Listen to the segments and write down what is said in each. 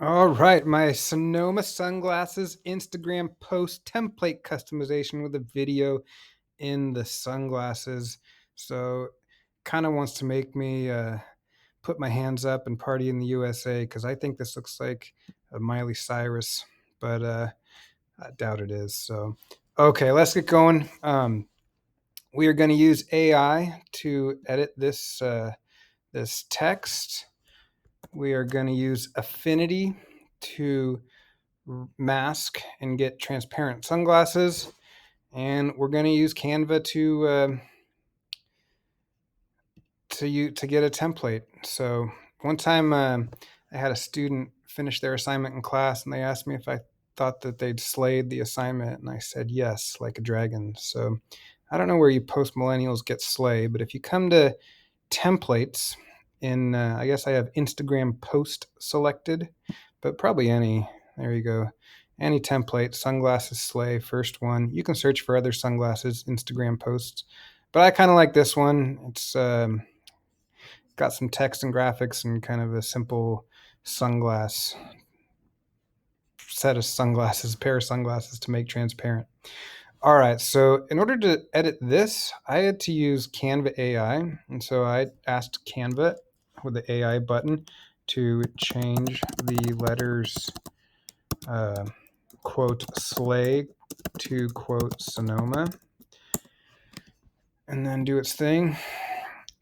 All right, my Sonoma sunglasses Instagram post template customization with a video in the sunglasses. So, kind of wants to make me put my hands up and party in the USA because I think this looks like a Miley Cyrus, but I doubt it is. So, okay, let's get going. We are going to use AI to edit this text. We are going to use Affinity to mask and get transparent sunglasses. And we're going to use Canva to get a template. So one time I had a student finish their assignment in class, and they asked me if I thought that they'd slayed the assignment, and I said yes, like a dragon. So I don't know where you post millennials get slay, but if you come to templates in, I guess I have Instagram post selected, but probably any. There you go. Any template, sunglasses slay, first one. You can search for other sunglasses, Instagram posts, but I kind of like this one. It's got some text and graphics and kind of a simple sunglass set of sunglasses, pair of sunglasses to make transparent. All right, so in order to edit this, I had to use Canva AI. And so I asked Canva with the AI button to change the letters quote slay to quote Sonoma and then do its thing.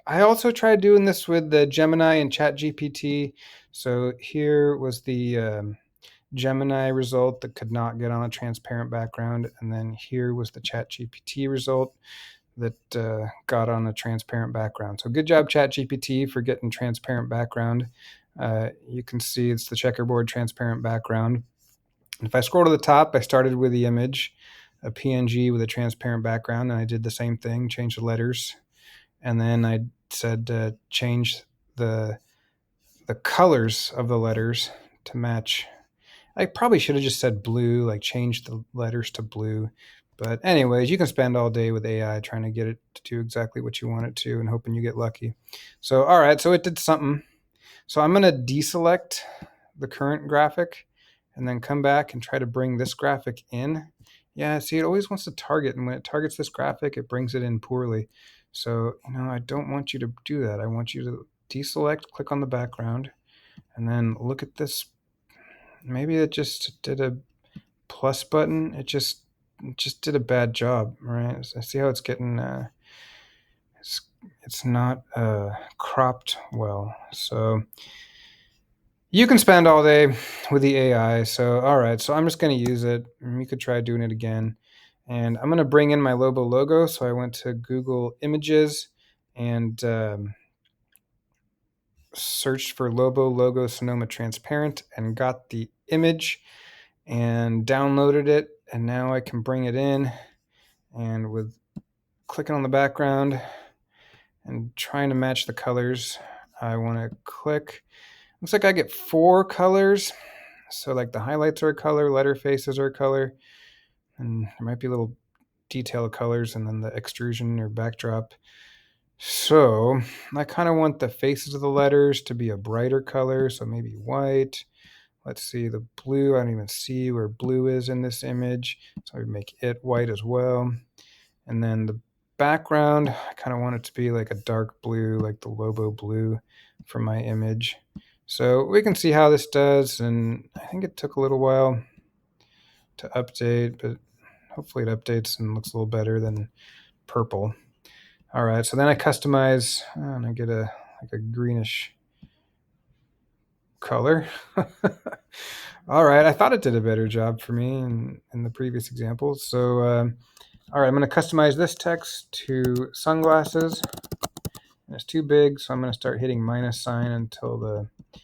I also tried doing this with the Gemini and ChatGPT. So here was the Gemini result that could not get on a transparent background. And then here was the ChatGPT result that got on a transparent background. So good job, ChatGPT, for getting transparent background. You can see it's the checkerboard transparent background. If I scroll to the top, I started with the image, a PNG with a transparent background, and I did the same thing, change the letters. And then I said change the colors of the letters to match. I probably should have just said blue, like change the letters to blue. But anyways, you can spend all day with AI trying to get it to do exactly what you want it to and hoping you get lucky. So, all right, so it did something. So I'm going to deselect the current graphic and then come back and try to bring this graphic in. Yeah, see, it always wants to target, and when it targets this graphic, it brings it in poorly. So, I don't want you to do that. I want you to deselect, click on the background, and then look at this. Maybe it just did a plus button. It just did a bad job, right? So I see how it's getting it's not cropped well. So you can spend all day with the AI. So all right, so I'm just going to use it. You could try doing it again. And I'm going to bring in my Lobo logo. So I went to Google Images and searched for Lobo logo Sonoma transparent and got the image and downloaded it. And now I can bring it in, and with clicking on the background and trying to match the colors, I want to click. Looks like I get 4 colors. So like the highlights are a color, letter faces are a color, and there might be little detail colors, and then the extrusion or backdrop. So I kind of want the faces of the letters to be a brighter color, so maybe white. Let's see, the blue, I don't even see where blue is in this image, so I would make it white as well. And then the background, I kind of want it to be like a dark blue, like the Lobo blue from my image. So we can see how this does, and I think it took a little while to update, but hopefully it updates and looks a little better than purple. All right, so then I customize, and I get like a greenish color. All right, I thought it did a better job for me in the previous example. So, all right, I'm going to customize this text to sunglasses. And it's too big, so I'm going to start hitting minus sign until it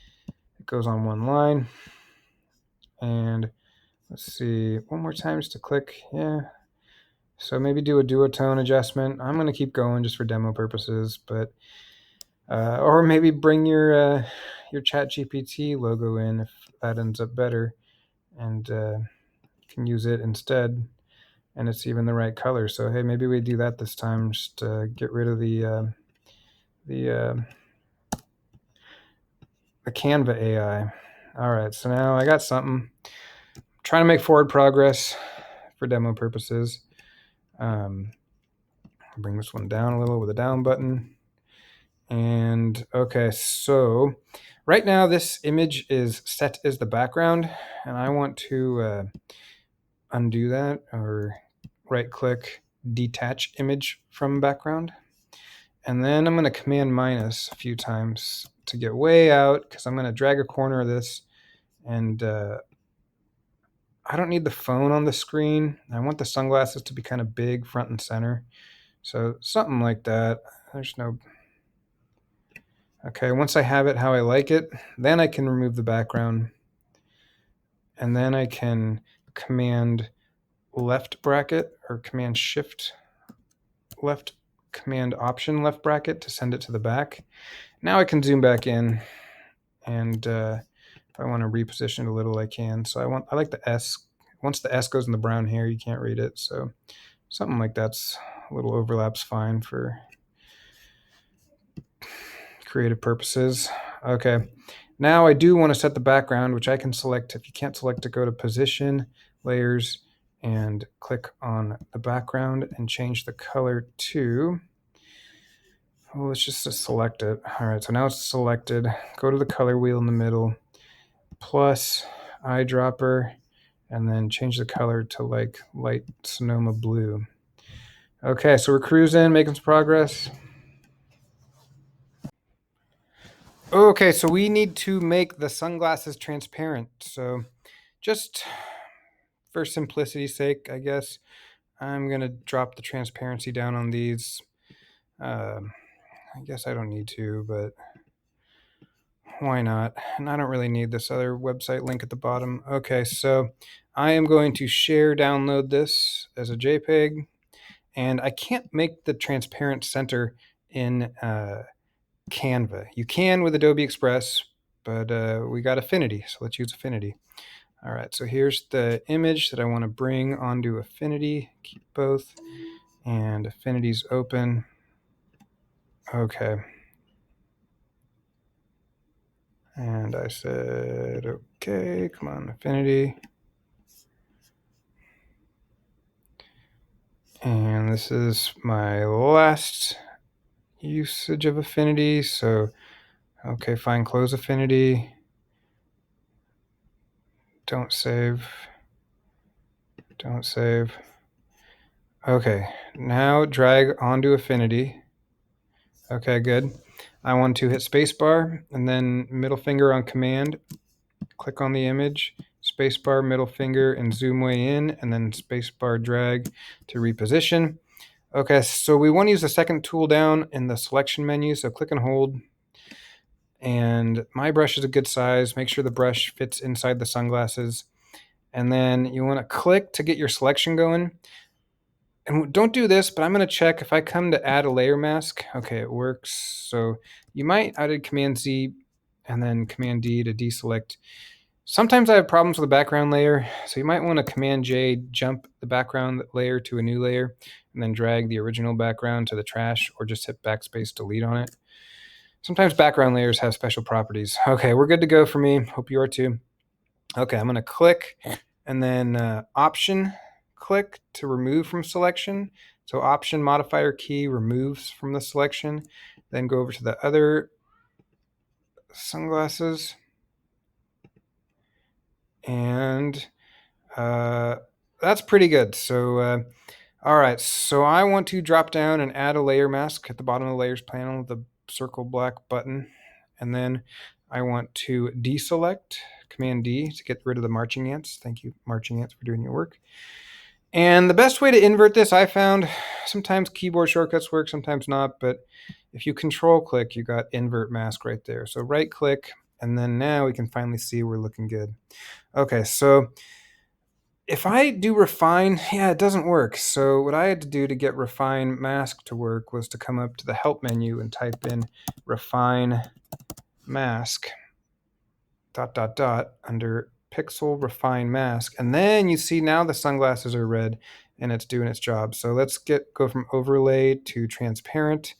goes on one line. And let's see, one more time just to click. Yeah. So maybe do a duotone adjustment. I'm going to keep going just for demo purposes, but or maybe bring your ChatGPT logo in if that ends up better, and can use it instead, and it's even the right color. So hey, maybe we do that this time. Just get rid of the Canva AI. All right, so now I got something. I'm trying to make forward progress for demo purposes. Bring this one down a little with the down button. And okay, so right now this image is set as the background, and I want to undo that, or right click, detach image from background. And then I'm going to command minus a few times to get way out, because I'm going to drag a corner of this, and I don't need the phone on the screen. I want the sunglasses to be kind of big front and center. So something like that. There's no... Okay, once I have it how I like it, then I can remove the background. And then I can command left bracket, or command shift left, command option left bracket to send it to the back. Now I can zoom back in, and if I want to reposition it a little, I can. So I like the S. Once the S goes in the brown here, you can't read it. So something like that's a little overlap's fine for creative purposes. Okay, now I do want to set the background, which I can select. If you can't select it, go to position, layers, and click on the background and change the color to, well, let's just select it. All right, so now it's selected. Go to the color wheel in the middle, plus eyedropper, and then change the color to like light Sonoma blue. Okay, so we're cruising, making some progress. Okay, so we need to make the sunglasses transparent. So just for simplicity's sake, I guess, I'm going to drop the transparency down on these. I guess I don't need to, but why not? And I don't really need this other website link at the bottom. Okay, so I am going to download this as a JPEG, and I can't make the transparent center in Canva. You can with Adobe Express, but we got Affinity, so let's use Affinity. All right, so here's the image that I want to bring onto Affinity. Keep both, and Affinity's open. Okay. And I said, okay, come on, Affinity. And this is my last usage of Affinity. So, okay, fine, close Affinity. Don't save. Don't save. Okay, now drag onto Affinity. Okay, good. I want to hit spacebar and then middle finger on command. Click on the image, spacebar, middle finger, and zoom way in, and then spacebar drag to reposition. Okay, so we want to use the second tool down in the selection menu, so click and hold. And my brush is a good size. Make sure the brush fits inside the sunglasses. And then you want to click to get your selection going. And don't do this, but I'm going to check if I come to add a layer mask. Okay, it works. So you might, I did Command Z and then Command D to deselect. Sometimes I have problems with the background layer, so you might want to Command J, jump the background layer to a new layer, and then drag the original background to the trash, or just hit backspace delete on it. Sometimes background layers have special properties. Okay, we're good to go for me. Hope you are too. Okay, I'm going to click and then Option click to remove from selection. So Option modifier key removes from the selection. Then go over to the other sunglasses. And that's pretty good. So, all right, so I want to drop down and add a layer mask at the bottom of the layers panel, the circle black button. And then I want to deselect, Command D to get rid of the marching ants. Thank you, marching ants, for doing your work. And the best way to invert this, I found, sometimes keyboard shortcuts work, sometimes not, but if you control click, you got invert mask right there. So right click, and then now we can finally see we're looking good. Okay, so if I do refine, yeah, it doesn't work. So what I had to do to get refine mask to work was to come up to the help menu and type in refine mask ... under pixel refine mask. And then you see now the sunglasses are red and it's doing its job. So let's go from overlay to transparent.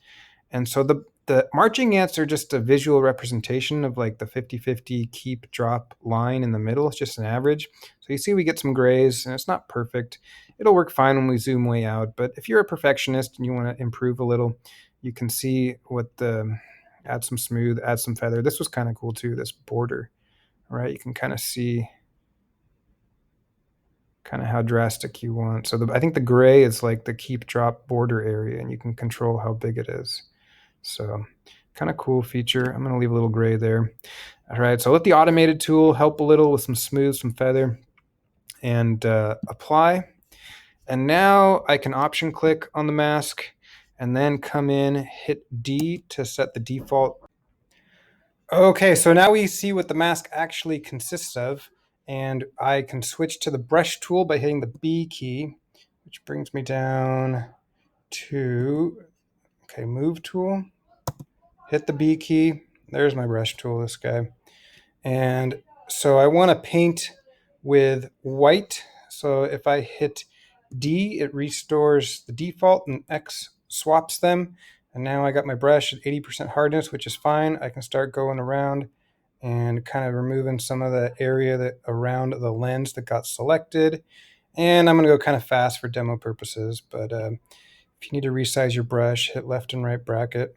And so The marching ants are just a visual representation of like the 50-50 keep drop line in the middle. It's just an average. So you see we get some grays, and it's not perfect. It'll work fine when we zoom way out, but if you're a perfectionist and you want to improve a little, you can see what the add some smooth, add some feather. This was kind of cool too, this border, right? You can kind of see kind of how drastic you want. So I think the gray is like the keep drop border area, and you can control how big it is. So kind of cool feature. I'm going to leave a little gray there. All right, so let the automated tool help a little with some smooth, some feather, and apply. And now I can option click on the mask and then come in, hit D to set the default. Okay, so now we see what the mask actually consists of, and I can switch to the brush tool by hitting the B key, which brings me down to, okay, move tool, hit the B key. There's my brush tool, this guy. And so I want to paint with white. So if I hit D, it restores the default, and X swaps them. And now I got my brush at 80% hardness, which is fine. I can start going around and kind of removing some of the area that around the lens that got selected. And I'm going to go kind of fast for demo purposes. But if you need to resize your brush, hit left and right bracket.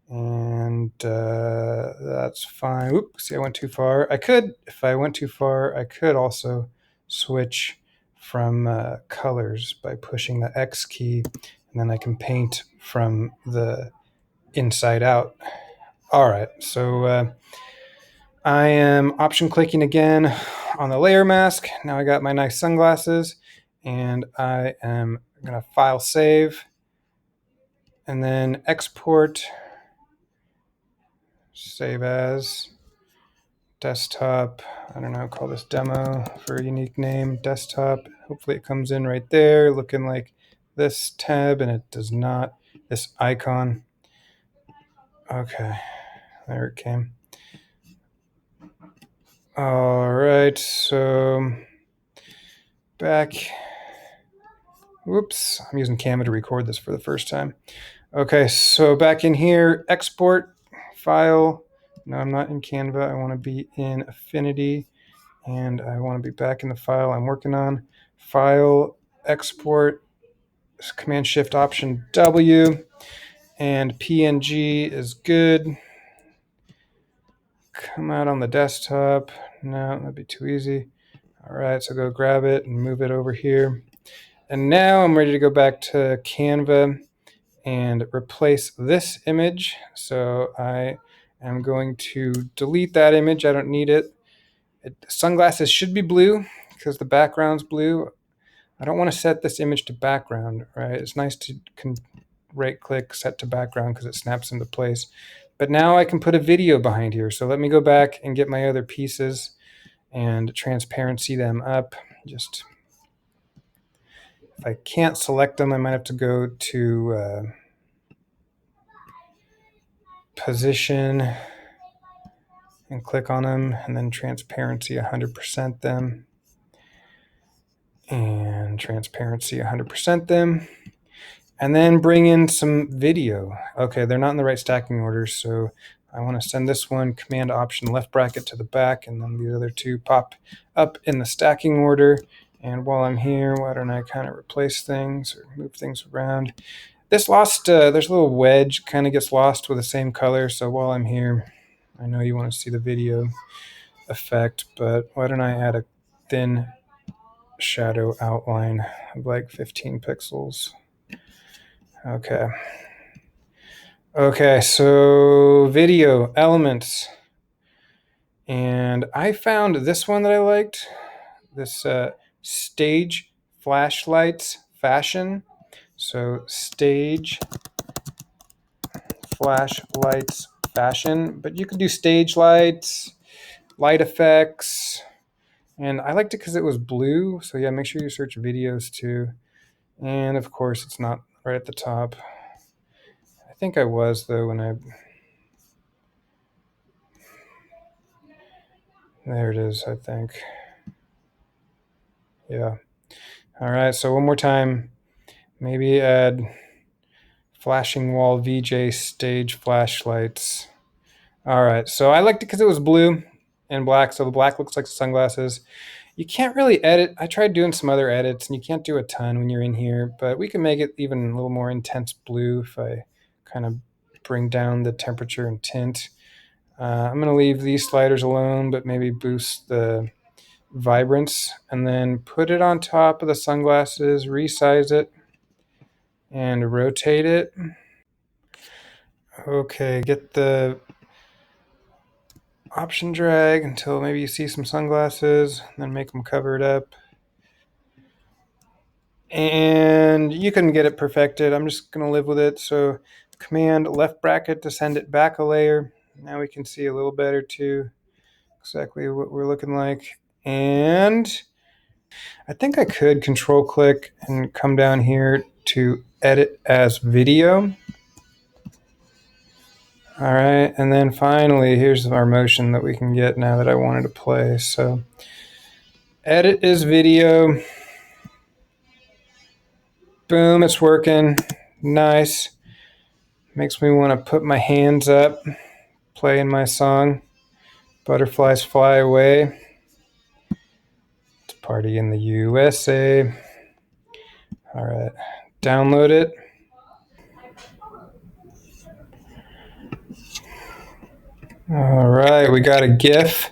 And that's fine. Oops, see, I went too far. I could, if I went too far, I could also switch from colors by pushing the X key, and then I can paint from the inside out. All right, so I am option clicking again on the layer mask. Now I got my nice sunglasses, and I am gonna file save, and then export, save as. Desktop, I don't know, call this demo for a unique name, desktop. Hopefully it comes in right there, looking like this tab, and it does not, this icon. Okay, there it came. All right, so back, whoops, I'm using Canva to record this for the first time. Okay, so back in here, export, file. No, I'm not in Canva, I wanna be in Affinity. And I want to be back in the file I'm working on. File, export, Command Shift Option W, and PNG is good. Come out on the desktop. No, that'd be too easy. All right, so go grab it and move it over here. And now I'm ready to go back to Canva and replace this image. So I am going to delete that image. I don't need it. Sunglasses should be blue because the background's blue. I don't want to set this image to background, right? It's nice to right click, set to background because it snaps into place. But now I can put a video behind here. So let me go back and get my other pieces and transparency them up. Just, if I can't select them, I might have to go to position and click on them, and then transparency 100% them, and transparency 100% them, and then bring in some video. Okay, they're not in the right stacking order, so I want to send this one Command Option left bracket to the back, and then the other two pop up in the stacking order. And while I'm here, why don't I kind of replace things or move things around? This lost, there's a little wedge, kind of gets lost with the same color. So while I'm here, I know you want to see the video effect, but why don't I add a thin shadow outline of like 15 pixels? Okay. Okay, so video elements. And I found this one that I liked, this stage flashlights fashion. So stage flashlights fashion, but you could do stage lights, light effects, and I liked it because it was blue. So yeah, make sure you search videos too. And of course, it's not right at the top. I think I was though when I, there it is, I think. Yeah. All right, so one more time, maybe add Flashing wall VJ stage flashlights. All right, so I liked it because it was blue and black, so the black looks like sunglasses. You can't really edit. I tried doing some other edits, and you can't do a ton when you're in here, but we can make it even a little more intense blue if I kind of bring down the temperature and tint. I'm going to leave these sliders alone, but maybe boost the vibrance, and then put it on top of the sunglasses, resize it, and rotate it. Okay, get the option drag until maybe you see some sunglasses, then make them cover it up. And you can get it perfected. I'm just going to live with it. So command left bracket to send it back a layer. Now we can see a little better too, exactly what we're looking like. And I think I could control click and come down here to edit as video. All right, and then finally, here's our motion that we can get now that I wanted to play. So edit as video. Boom, it's working. Nice. Makes me want to put my hands up, playing my song. Butterflies fly away. It's a party in the USA. All right, download it. All right, we got a GIF.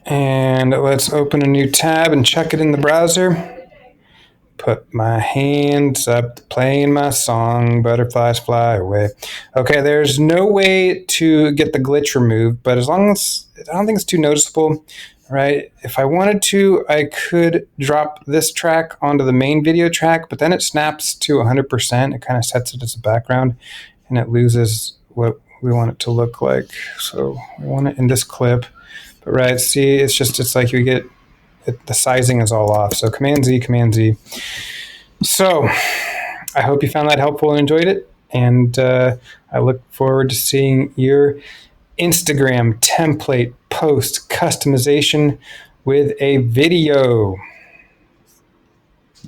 And let's open a new tab and check it in the browser. Put my hands up, playing my song, butterflies fly away. Okay, there's no way to get the glitch removed, but as long as, I don't think it's too noticeable, right? If I wanted to, I could drop this track onto the main video track, but then it snaps to 100%. It kind of sets it as a background, and it loses what we want it to look like. So we want it in this clip. But right, see, it's like you get, the sizing is all off. So Command Z, Command Z. So I hope you found that helpful and enjoyed it. And I look forward to seeing your Instagram template post customization with a video.